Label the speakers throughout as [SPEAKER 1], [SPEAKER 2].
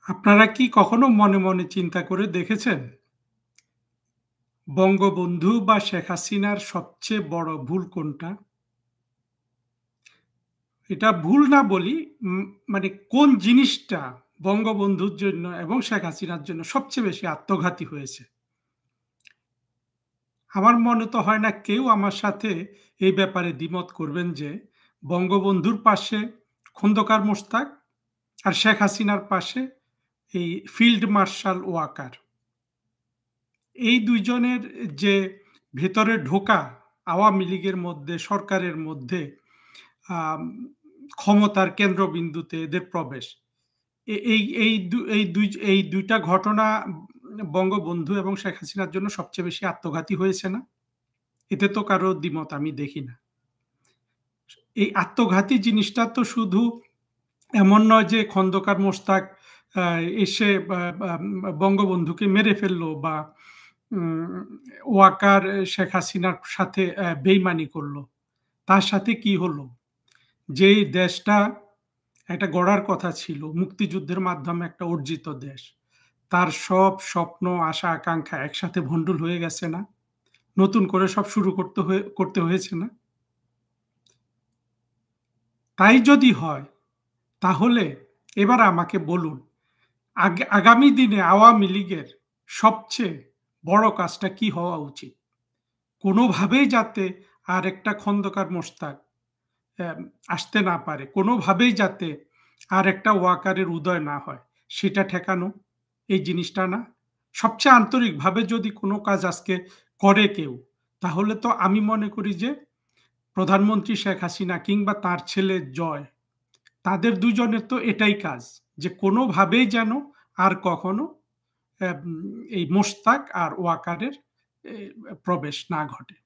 [SPEAKER 1] আপনারা কি কখনো মনে, মনে চিন্তা করে দেখেছেন? বঙ্গবন্ধু বা শেখ হাসিনার সবচেয়ে বড় ভুল কোনটা? এটা ভুল না বলি, উম মানে কোন জিনিসটা বঙ্গবন্ধুর জন্য এবং শেখ হাসিনার জন্য সবচেয়ে বেশি আত্মঘাতী হয়েছে? আমার মনে তো হয় না কেউ আমার সাথে এই ব্যাপারে দ্বিমত করবেন যে, বঙ্গবন্ধুর পাশে খন্দকার মোশতাক আর শেখ হাসিনার পাশে এই ফিল্ড মার্শাল ওয়াকার। এই ২ জনের যে ভেতরে ঢোকা আওয়ামী লীগের মধ্যে, সরকারের মধ্যে আম ক্ষমতার কেন্দ্রবিন্দুতে এদের প্রবেশ। এ এই এই দু এই দুই এই ২ টা ঘটনা বঙ্গবন্ধু এবং শেখ হাসিনার জন্য সবচেয়ে বেশি আত্মঘাতী হয়েছে না? এতে তো কারো দ্বিমত আমি দেখি না। এই আত্মঘাতী জিনিসটা তো শুধু এমন নয় যে খন্দকার মোশতাক আ এসে বা বা বঙ্গবন্ধুকে মেরে ফেললো বা উম ওয়াকার শেখ হাসিনার সাথে বেইমানি করলো। তার সাথে কি হলো? যেই দেশটা একটা গড়ার কথা ছিল, মুক্তিযুদ্ধের মাধ্যমে একটা অর্জিত দেশ। তার সব স্বপ্ন, আশা, আকাঙ্ক্ষা একসাথে ভণ্ডুল হয়ে গেছে না? নতুন করে সব শুরু করতে হয়েছে না? তাই যদি হয়, তাহলে এবার আমাকে বলুন, আগামী দিনে আওয়ামী লীগের সবচেয়ে বড় কাজটা কি হওয়া উচিত? কোনোভাবেই যাতে আরেকটা খন্দকার মোশতাক অ্যাম আসতে না পারে। কোনোভাবেই যাতে আরেকটা ওয়াকারের উদয় না হয়, সেটা ঠেকানো, এই জিনিসটা না? সবচেয়ে আন্তরিকভাবে যদি কোনো কাজ আজকে করে কেউ, তাহলে তো আমি মনে করি যে প্রধানমন্ত্রী শেখ হাসিনা কিংবা তার ছেলে জয়, তাদের ২ জনের তো এটাই কাজ যে কোনোভাবেই যেন আর কখনো অ্যাম এই মোশতাক আর ওয়াকারের এ প্রবেশ না ঘটে।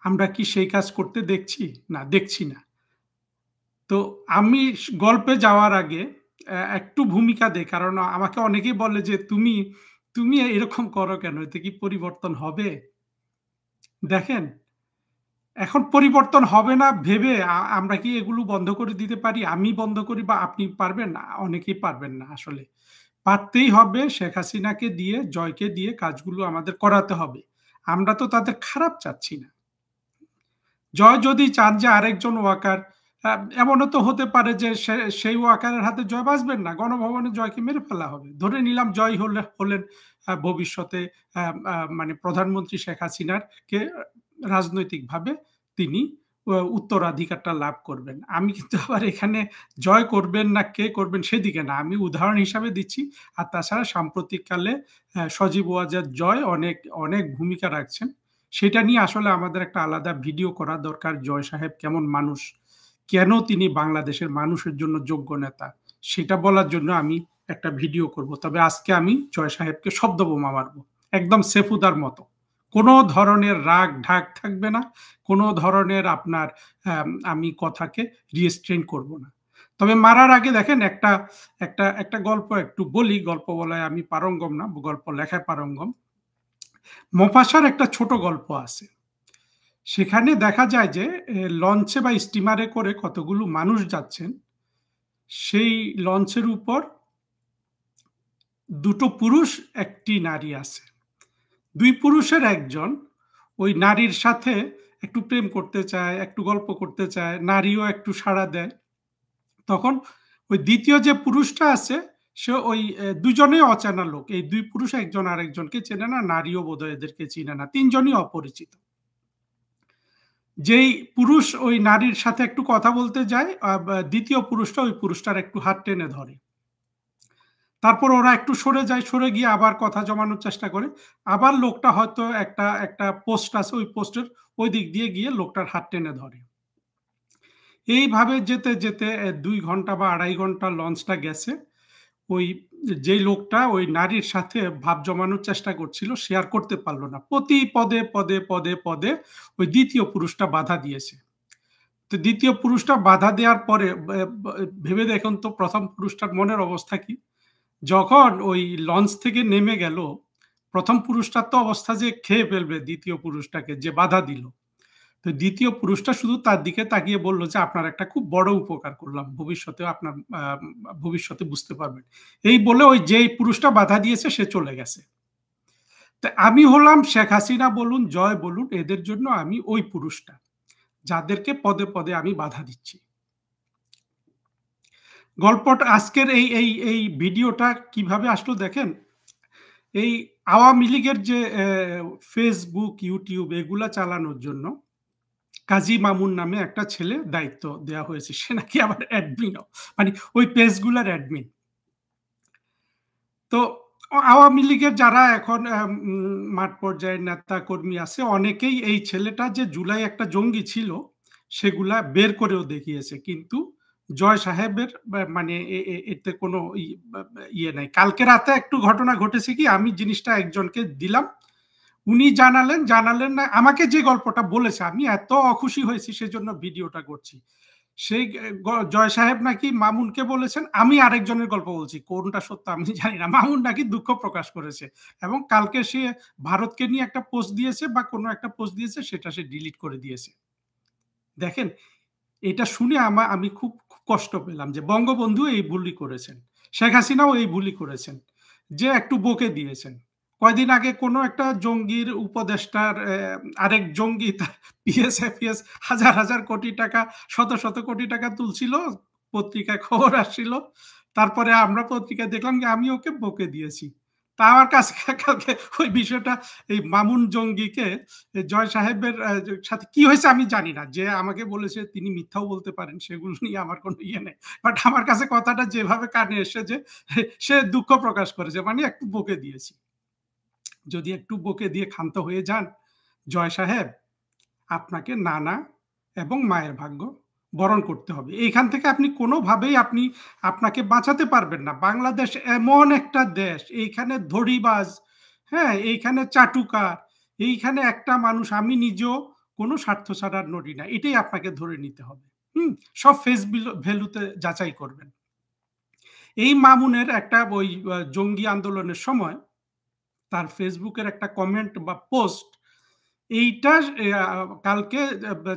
[SPEAKER 1] আমরা কি সেই কাজ করতে দেখছি? না, দেখছি না। তো আমি গল্পে যাওয়ার আগে একটু ভূমিকা দেই। কারণ আমাকে অনেকেই বলে যে, তুমি এরকম করো কেন? এতে কি পরিবর্তন হবে?" দেখেন, এখন পরিবর্তন হবে না ভেবে আমরা কি এগুলো বন্ধ করে দিতে পারি? আমি বন্ধ করি বা আপনি পারবেন? অনেকেই পারবেন না আসলে। পারতেই হবে শেখ হাসিনাকে দিয়ে, জয়কে দিয়ে কাজগুলো আমাদের করাতে হবে। আমরা তো তাদের খারাপ চাচ্ছি না। জয় যদি চান যে আরেকজন ওয়াকার আ এমনও তো হতে পারে যে সেই ওয়াকারের হাতে জয় বাঁচবেন না। গণভবনে জয়কে মেরে ফেলা হবে। ধরে নিলাম জয় হলেন ভবিষ্যতে আ আ মানে প্রধানমন্ত্রী শেখ হাসিনার কে রাজনৈতিকভাবে তিনি উত্তরাধিকারটা লাভ করবেন। আমি কিন্তু আবার এখানে জয় করবেন না কে করবেন সেদিকে না। আমি উদাহরণ হিসাবে দিচ্ছি। আর তাছাড়া সাম্প্রতিককালে সজীব ওয়াজেদ জয় অনেক ভূমিকা রাখছেন। সেটা নিয়ে আসলে আমাদের একটা আলাদা ভিডিও করা দরকার। জয় সাহেব কেমন মানুষ? কেন তিনি বাংলাদেশের মানুষের জন্য যোগ্য নেতা? সেটা বলার জন্য আমি একটা ভিডিও করব। তবে আজকে আমি জয় সাহেবকে শব্দবোমা মারব। একদম সেফুদার মতো। কোন ধরনের রাগ ঢাক থাকবে না। কোন ধরনের আপনার আমি কথাকে রিস্ট্রেইন করব না। তবে মারার আগে দেখেন একটা গল্প একটু বলি। গল্প বলায় আমি পারঙ্গম না। গল্প লেখায় পারঙ্গম। মোপাসার একটা ছোট গল্প আছে। সেখানে দেখা যায় যে লঞ্চে বা স্টিমারে করে কতগুলো মানুষ যাচ্ছেন। সেই লঞ্চের উপর ২ টো পুরুষ, ১ টি নারী আছে। ২ পুরুষের ১ জন ওই নারীর সাথে একটু প্রেম করতে চায়, একটু গল্প করতে চায়, নারীও একটু সাড়া দেয়। তখন ওই ২য় যে পুরুষটা আছে সে ওই ২ জনেই অচেনা লোক। এই ২ পুরুষ একজন আরেকজনকে চেনে না, নারীও বোধহয় এদেরকে চিনে না। ৩ জনই অপরিচিত। যেই পুরুষ ওই নারীর সাথে একটু কথা বলতে যায়, বা ২য় পুরুষটা ওই পুরুষটার একটু হাত টেনে ধরে। তারপর ওরা একটু সরে যায়, সরে গিয়ে আবার কথা জমানোর চেষ্টা করে। আবার লোকটা হয়তো একটা পোস্ট আছে, ওই পোস্টের ওই দিক দিয়ে গিয়ে লোকটার হাত টেনে ধরে। এইভাবে যেতে ২ ঘন্টা বা ২.৫ ঘন্টা লঞ্চটা গেছে। ওই যেই লোকটা ওই নারীর সাথে ভাব জমানোর চেষ্টা করছিল, সে আর করতে পারল না। প্রতি পদে ওই ২য় পুরুষটা বাধা দিয়েছে। তো ২য় পুরুষটা বাধা দেওয়ার পরে ভেবে দেখুন তো ১ম পুরুষটার মনের অবস্থা কি? যখন ওই লঞ্চ থেকে নেমে গেল, ১ম পুরুষটার তো অবস্থা যে খেয়ে ফেলবে ২য় পুরুষটাকে যে বাধা দিল। তো দ্বিতীয় পুরুষটা শুধু তার দিকে তাকিয়ে বলল যে, "আপনার একটা খুব বড় উপকার করলাম। ভবিষ্যতেও আপনার ভবিষ্যতে বুঝতে পারবেন।" এই বলে ওই যেই পুরুষটা বাধা দিয়েছে সে চলে গেছে। তো আমি হলাম শেখ হাসিনা বলুন, জয় বলুন, এদের জন্য আমি ওই পুরুষটা, যাদেরকে পদে, পদে আমি বাধা দিচ্ছি। গল্পটা আজকের এই ভিডিওটা কিভাবে আসলো দেখেন? এই আওয়ামী লীগের যে Facebook, YouTube এগুলা চালানোর জন্য কাজী মামুন নামে একটা ছেলে দায়িত্ব দেয়া হয়েছে। সে নাকি আবার অ্যাডমিনও। মানে ওই পেজগুলার অ্যাডমিন। তো আওয়ামী লীগের যারা এখন মাঠ পর্যায়ের নেতা-কর্মী আছে অনেকেই এই ছেলেটা যে জুলাই একটা জঙ্গি ছিল সেগুলা বের করেও দেখিয়েছে। কিন্তু জয় সাহেবের মানে এতে কোনো ইয়ে নাই। কালকে রাতে একটু ঘটনা ঘটেছে কি আমি জিনিসটা একজনকে দিলাম। উনি জানালেন না আমাকে যে গল্পটা বলেছে আমি এত অখুশি হয়েছি সেজন্য ভিডিওটা করছি। সেই জয় সাহেব নাকি মামুনকে বলেছেন, আমি আরেকজনের গল্প বলছি। কোনটা সত্য আমি জানি না। মামুন নাকি দুঃখ প্রকাশ করেছে এবং কালকে সে ভারতকে নিয়ে একটা পোস্ট দিয়েছে বা কোনো একটা পোস্ট দিয়েছে সেটা সে ডিলিট করে দিয়েছে। দেখেন, এটা শুনে আমি খুব কষ্ট পেলাম যে বঙ্গবন্ধু এই ভুলই করেছেন। শেখ হাসিনাও এই ভুলই করেছেন। যে একটু বকে দিয়েছেন। কয়দিন আগে কোনো একটা জঙ্গির উপদেষ্টার আরেক জঙ্গি পিএস হাজার, হাজার কোটি টাকা, শত, শত কোটি টাকা তুলছিল। পত্রিকায় খবর আসছিল। তারপরে আমরা পত্রিকায় দেখলাম যে আমি ওকে বকে দিয়েছি। তা আমার কাছে কালকে ওই বিষয়টা এই মামুন জঙ্গিকে জয় সাহেবের সাথে কি হয়েছে আমি জানি না। যে আমাকে বলেছে তিনি মিথ্যাও বলতে পারেন সেগুলো নিয়ে আমার কোনো ইয়ে নেই। বাট আমার কাছে কথাটা যেভাবে কানে এসেছে সে দুঃখ প্রকাশ করেছে। মানে একটু বকে দিয়েছি। যদি একটু বকে দিয়ে ক্ষান্ত হয়ে যান, জয় সাহেব আপনাকে নানা এবং মায়ের ভাগ্য বরণ করতে হবে। এইখান থেকে আপনি কোনোভাবেই আপনাকে বাঁচাতে পারবেন না। বাংলাদেশ এমন একটা দেশ, এইখানে ধড়িবাজ, হ্যাঁ? এইখানে চাটুকার, এইখানে একটা মানুষ আমি নিজেও কোনো স্বার্থ ছাড়া নড়ি না। এটাই আপনাকে ধরে নিতে হবে। হুম? সব ফেস ভ্যালুতে যাচাই করবেন। এই মামুনের একটা ওই জঙ্গি আন্দোলনের সময় তার ফেসবুকের একটা কমেন্ট বা পোস্ট এইটা কালকে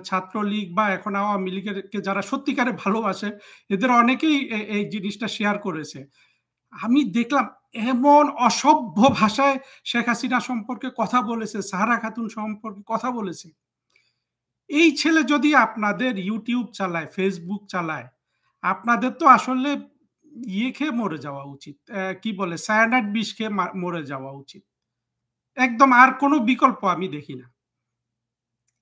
[SPEAKER 1] ছাত্রলীগ বা এখন আওয়ামী লীগেরকে যারা সত্যিকারে ভালোবাসে এদের অনেকেই এই জিনিসটা শেয়ার করেছে। আমি দেখলাম এমন অসভ্য ভাষায় শেখ হাসিনা সম্পর্কে কথা বলেছে, সাহারা খাতুন সম্পর্কে কথা বলেছে। এই ছেলে যদি আপনাদের YouTube চালায়, Facebook চালায়, আপনাদের তো আসলে ইয়ে খেয়ে মরে যাওয়া উচিত। কি বলে সায়ানাইড বিষ খেয়ে মরে যাওয়া উচিত। একদম আর কোনো বিকল্প আমি দেখি না।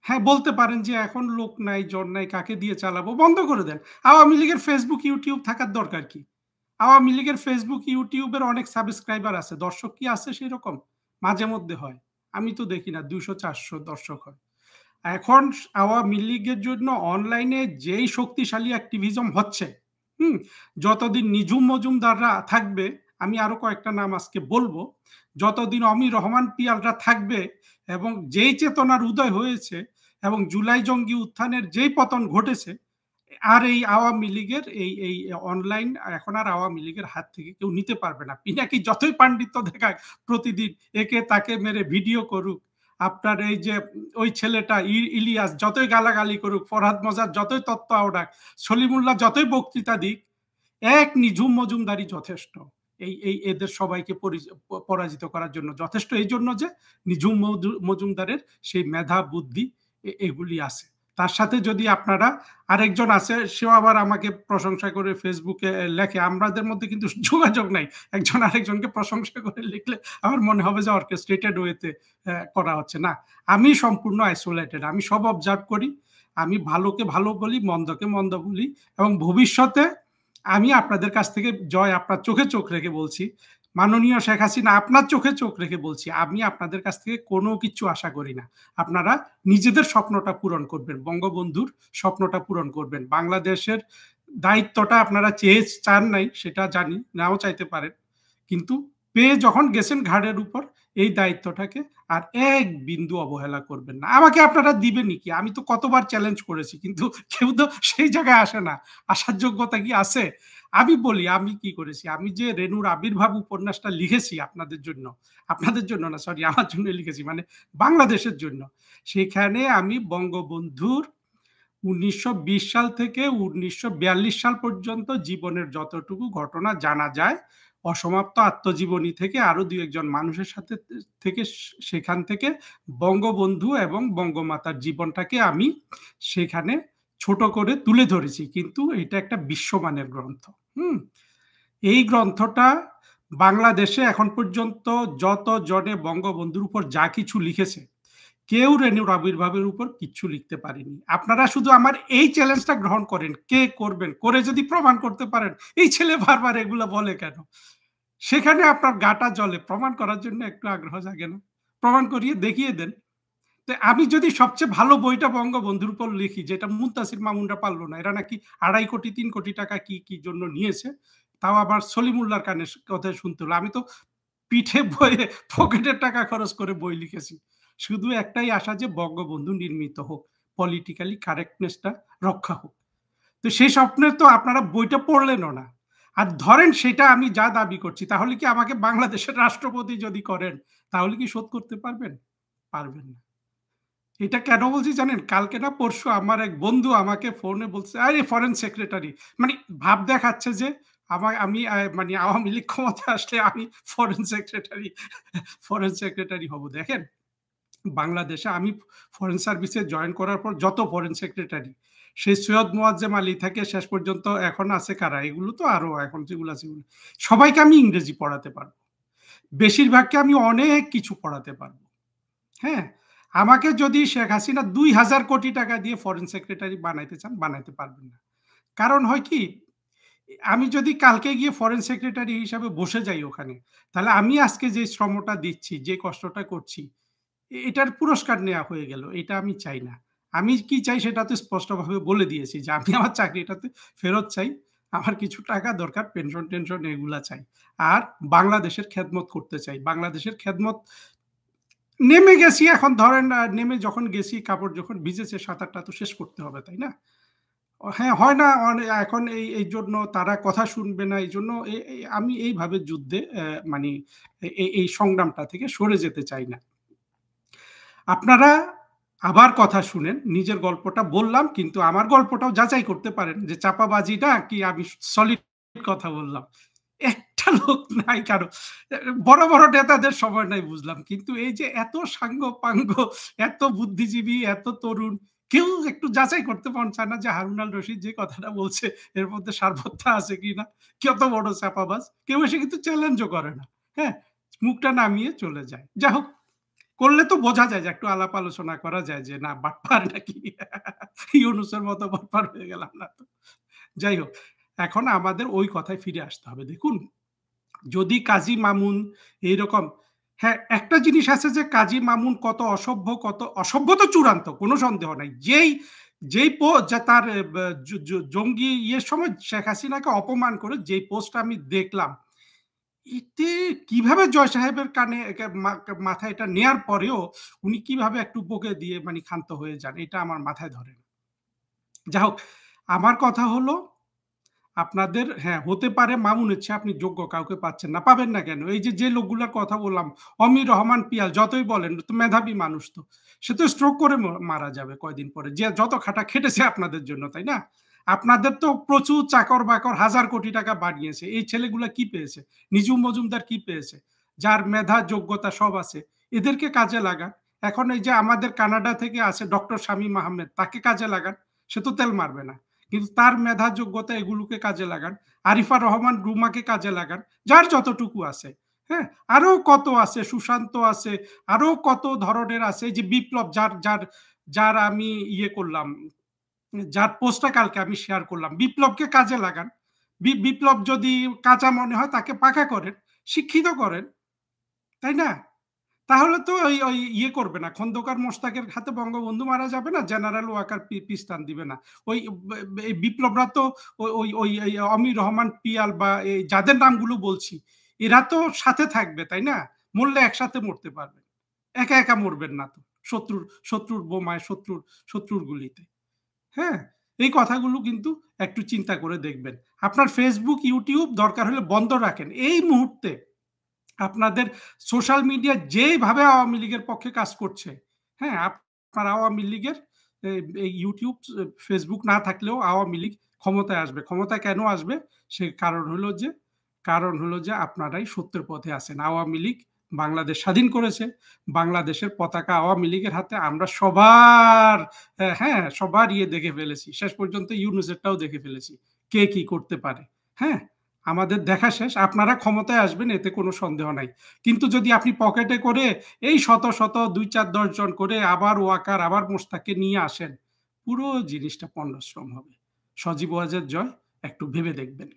[SPEAKER 1] হ্যাঁ, বলতে পারেন যে এখন লোক নাই, জন নাই, কাকে দিয়ে চালাবো? বন্ধ করে দেন। আওয়ামী লীগের Facebook, YouTube থাকার দরকার কি? আওয়ামী লীগের Facebook, YouTube এর অনেক সাবস্ক্রাইবার আছে। দর্শক কি আছে সেরকম? মাঝে মধ্যে হয়। আমি তো দেখি না ২০০-৪০০ দর্শক হয়। এখন আওয়ামী লীগের জন্য অনলাইনে যেই শক্তিশালী অ্যাক্টিভিজম হচ্ছে, হুম? যতদিন নিঝুম মজুমদাররা থাকবে, আমি আরো কয়েকটা নাম আজকে বলবো। যতদিন অমির রহমান পিয়ালরা থাকবে এবং যেই চেতনার উদয় হয়েছে এবং জুলাই জঙ্গি উত্থানের যেই পতন ঘটেছে, আর এই আওয়ামী লীগের এই অনলাইন এখন আর আওয়ামী লীগের হাত থেকে কেউ নিতে পারবে না। পিনাকি যতই পাণ্ডিত্য দেখাক প্রতিদিন একে তাকে মেরে ভিডিও করুক, আপনার এই যে ওই ছেলেটা ইলিয়াস যতই গালাগালি করুক, ফরহাদ মজার যতই তত্ত্ব আওড়াক, সলিমুল্লাহ যতই বক্তৃতা দিক, এক নিঝুম মজুমদারই যথেষ্ট। এদের সবাইকে পরাজিত করার জন্য যথেষ্ট এই জন্য যে নিঝুম মজুমদারের সেই মেধা বুদ্ধি এগুলি আছে। তার সাথে যদি আপনারা আরেকজন আছে সেও আবার আমাকে প্রশংসা করে ফেসবুকে লেখে, আমাদের মধ্যে কিন্তু যোগাযোগ নাই। একজন আরেকজনকে প্রশংসা করে লিখলে আমার মনে হবে যে অর্কেস্ট্রেটেড ওয়েতে করা হচ্ছে। না, আমি সম্পূর্ণ আইসোলেটেড। আমি সব অবজার্ভ করি। আমি ভালোকে ভালো বলি, মন্দকে মন্দ বলি এবং ভবিষ্যতে আমি আপনাদের কাছ থেকে জয় আপনার চোখে চোখ রেখে বলছি, মাননীয় শেখ হাসিনা আপনার চোখে চোখ রেখে বলছি, আমি আপনাদের কাছ থেকে কোনো কিছু আশা করি না। আপনারা নিজেদের স্বপ্নটা পূরণ করবেন, বঙ্গবন্ধুর স্বপ্নটা পূরণ করবেন। বাংলাদেশের দায়িত্বটা আপনারা চান নাই সেটা জানি, নাও চাইতে পারেন। কিন্তু পেয়ে যখন গেছেন ঘাড়ের উপর এই দায়িত্বটাকে আর এক বিন্দু অবহেলা করবেন না। আমাকে আপনারা দিবেনই কি? আমি তো কতবার চ্যালেঞ্জ করেছি কিন্তু কেউ তো সেই জায়গায় আসে না। আসার যোগ্যতা কি আছে? আমি বলি আমি কি করেছি। আমি যে রেণুর আবির্ভাব উপন্যাসটা লিখেছি আপনাদের জন্য না সরি আমার জন্য লিখেছি মানে বাংলাদেশের জন্য। সেখানে আমি বঙ্গবন্ধুর ১৯২০ সাল থেকে ১৯৪২ সাল পর্যন্ত জীবনের যতটুকু ঘটনা জানা যায়, অসমাপ্ত আত্মজীবনী থেকে আরো ২-১ জন মানুষের সাথে থেকে সেখান থেকে বঙ্গবন্ধু এবং বঙ্গমাতার জীবনটাকে আমি সেখানে ছোট করে তুলে ধরেছি। কিন্তু এটা একটা বিশ্বমানের গ্রন্থ। হুম? এই গ্রন্থটা বাংলাদেশে এখন পর্যন্ত যত জনে বঙ্গবন্ধুর উপর যা কিছু লিখেছে কেউ রেণুর আবির্ভাবের উপর কিচ্ছু লিখতে পারেনি। আপনারা শুধু আমার এই চ্যালেঞ্জটা গ্রহণ করেন। কে করবেন? করে যদি প্রমাণ করতে পারেন, এই ছেলে বারবার এগুলো বলে কেন? সেখানে আপনার গাটা জ্বলে। প্রমাণ করার জন্য একটু আগ্রহ জাগে না? প্রমাণ করিয়ে দেখিয়ে দেন। তো আমি যদি সবচেয়ে ভালো বইটা বঙ্গবন্ধুর উপর লিখি, যেটা মুনতাসির মামুনরা পারল না। এরা নাকি ২.৫ কোটি ৩ কোটি টাকা কি জন্য নিয়েছে? তাও আবার সলিমুল্লাহর কানে কথায় শুনতে হলো। আমি তো পিঠে বয়ে পকেটের টাকা খরচ করে বই লিখেছি। শুধু একটাই আশা যে বঙ্গবন্ধু নির্মিত হোক। পলিটিক্যালি কারেক্টনেসটা রক্ষা হোক। তো সেই স্বপ্নের তো আপনারা বইটা পড়লেনও না। আর ধরেন সেটা আমি যা দাবি করছি তাহলে কি আমাকে বাংলাদেশের রাষ্ট্রপতি যদি করেন তাহলে কি শোধ করতে পারবেন? পারবেন না। এটা কেন বলছি জানেন? কালকে না পরশু আমার এক বন্ধু আমাকে ফোনে বলছে, "আরে ফরেন সেক্রেটারি।" মানে ভাব দেখাচ্ছে যে আমি মানে আওয়ামী লীগ ক্ষমতায় আসলে আমি ফরেন সেক্রেটারি ফরেন সেক্রেটারি হব। দেখেন, বাংলাদেশে আমি ফরেন সার্ভিসে জয়েন করার পর যত ফরেন সেক্রেটারি, সেই সৈয়দ মোয়াজ্জেম আলী থেকে শেষ পর্যন্ত এখন আছে কারা? এগুলো তো আরো এখন যেগুলো আছে এগুলো। সবাইকে আমি ইংরেজি পড়াতে পারব। বেশিরভাগকে আমি অনেক কিছু পড়াতে পারব। হ্যাঁ? আমাকে যদি শেখ হাসিনা ২,০০০ কোটি টাকা দিয়ে ফরেন সেক্রেটারি বানাইতে চান, বানাইতে পারবেন না। কারণ হয় কি? আমি যদি কালকে গিয়ে ফরেন সেক্রেটারি হিসাবে বসে যাই ওখানে, তাহলে আমি আজকে যে শ্রমটা দিচ্ছি, যে কষ্টটা করছি, এটার পুরস্কার নেয়া হয়ে গেল। এটা আমি চাই না। আমি কি চাই সেটা তো স্পষ্টভাবে বলে দিয়েছি যে আমি আমার চাকরিটাতে ফেরত চাই। আমার কিছু টাকা দরকার, পেনশন-টেনশন এগুলা চাই। আর বাংলাদেশের খেদমত করতে চাই। বাংলাদেশের খেদমত নেমে গেছি এখন ধরেন নেমে যখন গেছি কাপড় যখন ভিজেছে সাঁতারটা তো শেষ করতে হবে, তাই না? হ্যাঁ, হয় না এখন এইজন্য তারা কথা শুনবে না এইজন্য আমি এইভাবে যুদ্ধে মানি এই সংগ্রামটা থেকে সরে যেতে চাই না। আপনারা আবার কথা শুনেন। নিজের গল্পটা বললাম কিন্তু আমার গল্পটাও যাচাই করতে পারেন যে চাপাবাজিটা কি আমি সলিড কথা বললাম। একটা লোক নাই কারো। বড় নেতাদের সময় নাই বুঝলাম। কিন্তু এই যে এত সাঙ্গ-পাঙ্গ, এত বুদ্ধিজীবী, এত তরুণ, কেউ একটু যাচাই করতে মন চায় না যে হারুন আল রশিদ যে কথাটা বলছে এর মধ্যে সারবত্তা আছে কিনা? কত বড় চাপাবাজ। কেউ এসে কিন্তু চ্যালেঞ্জও করে না। হ্যাঁ? মুখটা নামিয়ে চলে যায়। যাই হোক, করলে তো বোঝা যায় যে একটু আলাপ আলোচনা করা যায় যে না বাটপার নাকি ইউনূসের মতো বাটপার হয়ে গেলাম না তো। যাই হোক, এখন আমাদের ওই কথায় ফিরে আসতে হবে। দেখুন, যদি কাজী মামুন এইরকম হ্যাঁ, একটা জিনিস আছে যে কাজী মামুন কত অসভ্য তো চূড়ান্ত কোনো সন্দেহ নাই। যেই যে তার জঙ্গি ইয়ের সময় শেখ হাসিনাকে অপমান করে যেই পোস্টটা আমি দেখলাম, এতে কিভাবে জয় সাহেবের কানে মাথায় এটা নেয়ার পরেও উনি কিভাবে একটু বকে দিয়ে মানে ক্ষান্ত হয়ে যান, এটা আমার মাথায় ধরে না। যাই হোক, আমার কথা হলো আপনাদের হ্যাঁ, হতে পারে মামুনের চেয়ে আপনি যোগ্য কাউকে পাচ্ছেন না। পাবেন না কেন? এই যে লোকগুলার কথা বললাম, অমির রহমান পিয়াল যতই বলেন তো মেধাবী মানুষ তো। সে তো স্ট্রোক করে মারা যাবে কয়দিন পরে। যে যত খাটা খেটেছে আপনাদের জন্য, তাই না? আপনাদের তো প্রচুর চাকর-বাকর হাজার কোটি টাকা বানিয়েছে। এই ছেলেগুলা কি পেয়েছে? নিজুম মজুমদার কি পেয়েছে? যার মেধা, যোগ্যতা সব আছে, এদেরকে কাজে লাগান। এখন এই যে আমাদের কানাডা থেকে আছে ডক্টর শামীম আহমেদ, তাকে কাজে লাগান। সে তো তেল মারবে না। কিন্তু তার মেধা যোগ্যতা এগুলোকে কাজে লাগান। আরিফা রহমান রুমাকে কাজে লাগান। যার যতটুকু আছে। হ্যাঁ? আরো কত আছে, সুশান্ত আছে, আরো কত ধরনের আছে যে বিপ্লব যার আমি ইয়ে করলাম, যার পোস্টটা কালকে আমি শেয়ার করলাম। বিপ্লবকে কাজে লাগান। বিপ্লব যদি কাঁচা মনে হয় তাকে পাকা করেন, শিক্ষিত করেন। তাই না? তাহলে তো ওই ইয়ে করবে না। খন্দকার মোশতাকের হাতে বঙ্গবন্ধু মারা যাবে না। জেনারেল ওয়াকার পিস্তান দিবে না। ওই এই বিপ্লবরা তো ওই অমির রহমান পিয়াল বা এই যাদের নামগুলো বলছি, এরা তো সাথে থাকবে, তাই না? মরলে একসাথে মরতে পারবেন। একা মরবেন না তো। শত্রুর বোমায়, শত্রুর গুলিতে। হ্যাঁ? এই কথাগুলো কিন্তু একটু চিন্তা করে দেখবেন। আপনার Facebook, YouTube দরকার হলে বন্ধ রাখেন। এই মুহূর্তে আপনাদের সোশ্যাল মিডিয়া যেভাবে আওয়ামী লীগের পক্ষে কাজ করছে, হ্যাঁ? আপনার আওয়ামী লীগের এই YouTube, Facebook না থাকলেও আওয়ামী লীগ ক্ষমতায় আসবে। ক্ষমতায় কেন আসবে? সে কারণ হলো যে আপনারাই সত্যের পথে আছেন। আওয়ামী লীগ বাংলাদেশ স্বাধীন করেছে। বাংলাদেশের পতাকা আওয়ামী লীগের হাতে। আমরা সবার সবার দেখে ফেলেছি। শেষ পর্যন্ত ইউনূসেরটাও দেখে ফেলেছি। কে কি করতে পারে, হ্যাঁ? আমাদের দেখা শেষ। আপনারা ক্ষমতায় আসবেন, এতে কোনো সন্দেহ নাই। কিন্তু যদি আপনি পকেটে করে এই শত, শত ২, ৪, ১০ জন করে আবার ওয়াকার, আবার মোশতাককে নিয়ে আসেন, পুরো জিনিসটা পণ্যশ্রম হবে। সজীব ওয়াজেদ জয়, একটু ভেবে দেখবেন।